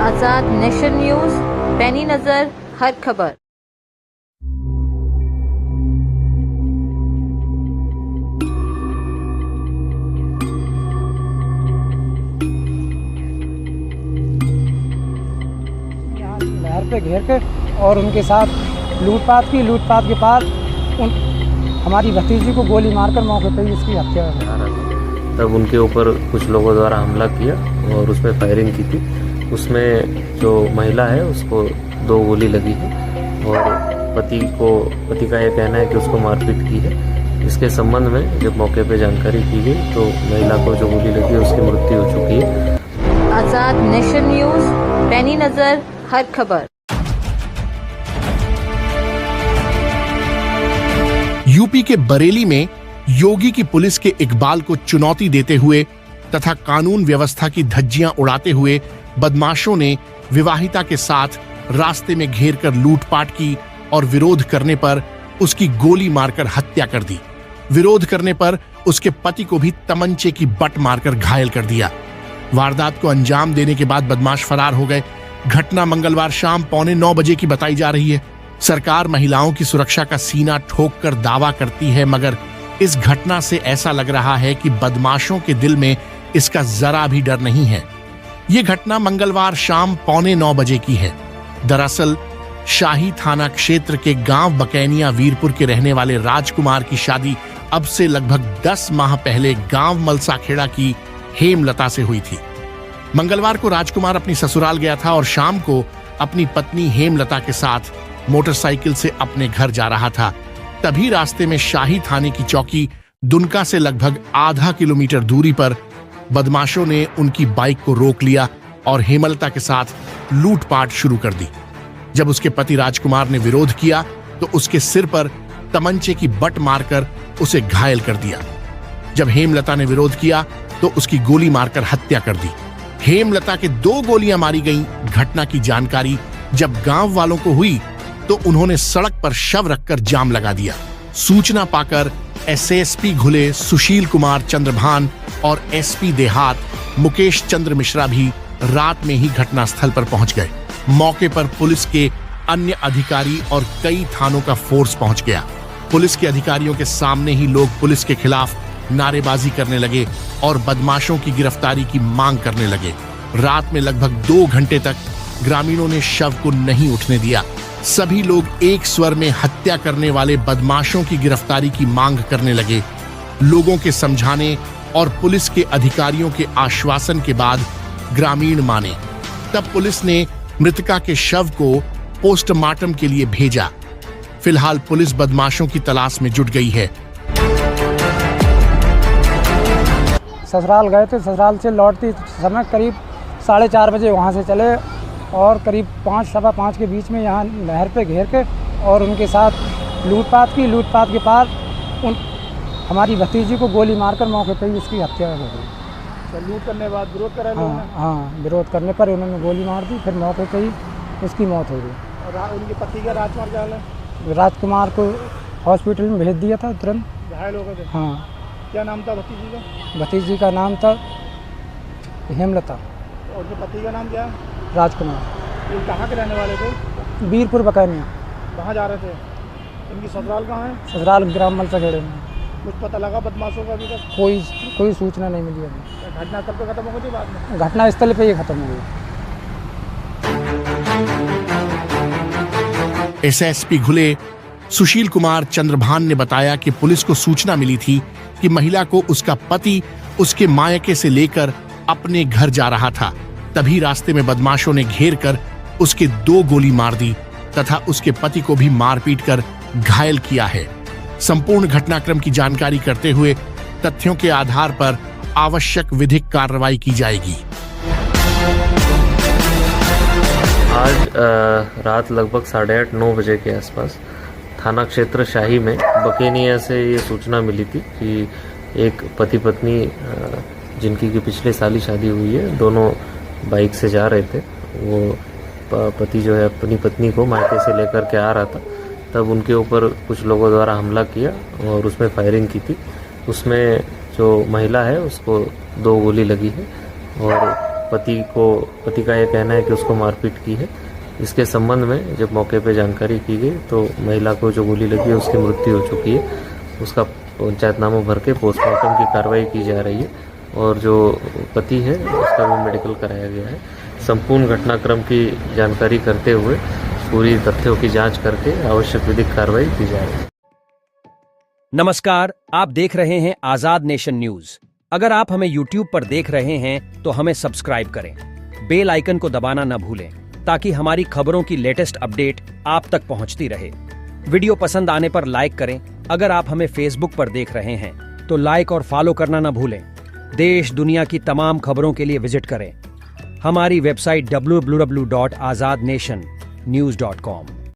आज़ाद nation news, पैनी नज़र हर खबर। यहाँ नहर पे घेर के और उनके साथ लूटपाट के बाद हमारी भतीजी को गोली मारकर मौके पर ही उसकी हत्या हो गई। तब उनके ऊपर कुछ लोगों द्वारा हमला किया और उसमें फायरिंग की थी। उसमें जो महिला है उसको 2 गोली लगी है और पति का ये कहना है कि उसको मारपीट की है। इसके संबंध में जब मौके पे जानकारी की गई तो महिला को जो गोली लगी है उसकी मृत्यु हो चुकी है। आज़ाद नेशन न्यूज़, पैनी नज़र हर खबर। यूपी के बरेली में योगी की पुलिस के इकबाल को चुनौती देते हुए तथा कानून व्यवस्था की धज्जियां उड़ाते हुए बदमाशों ने विवाहिता के साथ रास्ते में घेरकर लूटपाट की और विरोध करने पर उसकी गोली मारकर हत्या कर दी। विरोध करने पर उसके पति को भी तमंचे की बट मारकर घायल कर दिया। वारदात को अंजाम देने के बाद बदमाश फरार हो गए। घटना मंगलवार शाम 8:45 बजे की बताई जा रही है। सरकार महिलाओं की सुरक्षा का सीना ठोककर दावा करती है, मगर इस घटना से ऐसा लग रहा है कि बदमाशों के दिल में इसका जरा भी डर नहीं है। यह घटना मंगलवार शाम 8:45 बजे की है। दरअसल शाही थाना क्षेत्र के गांव बकैनिया वीरपुर के रहने वाले राजकुमार की शादी अब से लगभग 10 माह पहले गांव मलसाखेड़ा की हेमलता से हुई थी। मंगलवार को राजकुमार अपनी ससुराल गया था और शाम को अपनी पत्नी हेमलता के साथ मोटरसाइकिल से अपने घर जा रहा था। तभी रास्ते में शाही थाने की चौकी दुनका से लगभग आधा किलोमीटर दूरी पर बदमाशों ने उनकी बाइक को रोक लिया और हेमलता के साथ लूटपाट शुरू कर दी। जब उसके पति राजकुमार ने विरोध किया तो उसके सिर पर तमंचे की बट मारकर उसे घायल कर दिया। जब हेमलता ने विरोध किया तो उसकी गोली मारकर हत्या कर दी। हेमलता के 2 गोलियां मारी गईं। घटना की जानकारी जब गांव वालों को हुई तो उन्होंने सड़क पर शव रखकर जाम लगा दिया। सूचना पाकर एसएसपी घुले सुशील कुमार चंद्रभान और एसपी देहात मुकेश चंद्र मिश्रा भी रात में ही घटनास्थल पर पहुंच गए। मौके पर पुलिस के अन्य अधिकारी और कई थानों का फोर्स पहुंच गया। पुलिस के अधिकारियों के सामने ही लोग पुलिस के खिलाफ नारेबाजी करने लगे और बदमाशों की गिरफ्तारी की मांग करने लगे। रात में लगभग 2 घंटे तक ग्रामीणों ने शव को नहीं उठने दिया। सभी लोग एक स्वर में हत्या करने वाले बदमाशों की गिरफ्तारी की मांग करने लगे। लोगों के समझाने और पुलिस के अधिकारियों के आश्वासन के बाद ग्रामीण माने। तब पुलिस ने मृतका के शव को पोस्टमार्टम के लिए भेजा। फिलहाल पुलिस बदमाशों की तलाश में जुट गई है। ससुराल गए थे। ससुराल से लौटते समय करीब 4:30 बजे वहाँ से चले और करीब 5 सवा 5 के बीच में यहाँ नहर पे घेर के और उनके साथ लूटपाट के बाद हमारी भतीजी को गोली मारकर मौके पर ही उसकी हत्या हो गई। तो लूट करने के बाद विरोध करा लोगों ने? हाँ, विरोध करने पर उन्होंने गोली मार दी। फिर मौके पर ही उसकी मौत हो गई। और उनके पति का राजकुमार क्या हाल है? राजकुमार को हॉस्पिटल में भेज दिया था तुरंत। घायल हो गए थे? हाँ। क्या नाम था भतीजी का? भतीजी का नाम था हेमलता। और उनके पति का नाम क्या है? राजकुमार। ये कहाँ के रहने वाले थे? वीरपुर बकैनिया। कहाँ जा रहे थे? इनकी ससुराल कहाँ है? ससुराल ग्राम मलसाखेड़े में। कुछ पता लगा बदमाशों का अभी तक? कोई सूचना नहीं मिली अभी। घटनास्थल पे खत्म हो गई बाद में? घटनास्थल पे ही खत्म हो गई। एसएसपी घुले सुशील कुमार चंद्रभान ने बताया कि पुलिस को सूचना मिली थी कि महिला को उसका पति उसके मायके से लेकर अपने घर जा रहा था। तभी रास्ते में बदमाशों ने घेर कर उसके 2 गोली मार दी तथा उसके पति को भी मारपीट कर घायल किया है। संपूर्ण घटनाक्रम की जानकारी करते हुए तथ्यों के आधार पर आवश्यक विधिक कार्रवाई की जाएगी। आज रात लगभग 8:30-9 बजे के आसपास थाना क्षेत्र शाही में बकेनिया से ये सूचना मिली थी कि एक पति पत्नी जिनकी की पिछले साल ही शादी हुई है, दोनों बाइक से जा रहे थे। वो पति जो है अपनी पत्नी को मायके से लेकर के आ रहा था। तब उनके ऊपर कुछ लोगों द्वारा हमला किया और उसमें फायरिंग की थी। उसमें जो महिला है उसको 2 गोली लगी है और पति का यह कहना है कि उसको मारपीट की है। इसके संबंध में जब मौके पर जानकारी की गई तो महिला को जो गोली लगी है उसकी मृत्यु हो चुकी है। उसका पंचायतनामा भर के पोस्टमार्टम की कार्रवाई की जा रही है और जो पति है उसका भी मेडिकल कराया गया है। संपूर्ण घटनाक्रम की जानकारी करते हुए पूरी तथ्यों की जांच करके आवश्यक विधिक कार्रवाई की जा रही है। नमस्कार, आप देख रहे हैं आजाद नेशन न्यूज। अगर आप हमें YouTube पर देख रहे हैं तो हमें सब्सक्राइब करें, बेल आइकन को दबाना न भूलें ताकि हमारी खबरों की लेटेस्ट अपडेट आप तक पहुंचती रहे। वीडियो पसंद आने पर लाइक करें। अगर आप हमें Facebook पर देख रहे हैं तो लाइक और फॉलो करना न भूलें। देश दुनिया की तमाम खबरों के लिए विजिट करें हमारी वेबसाइट www.azadnationnews.com।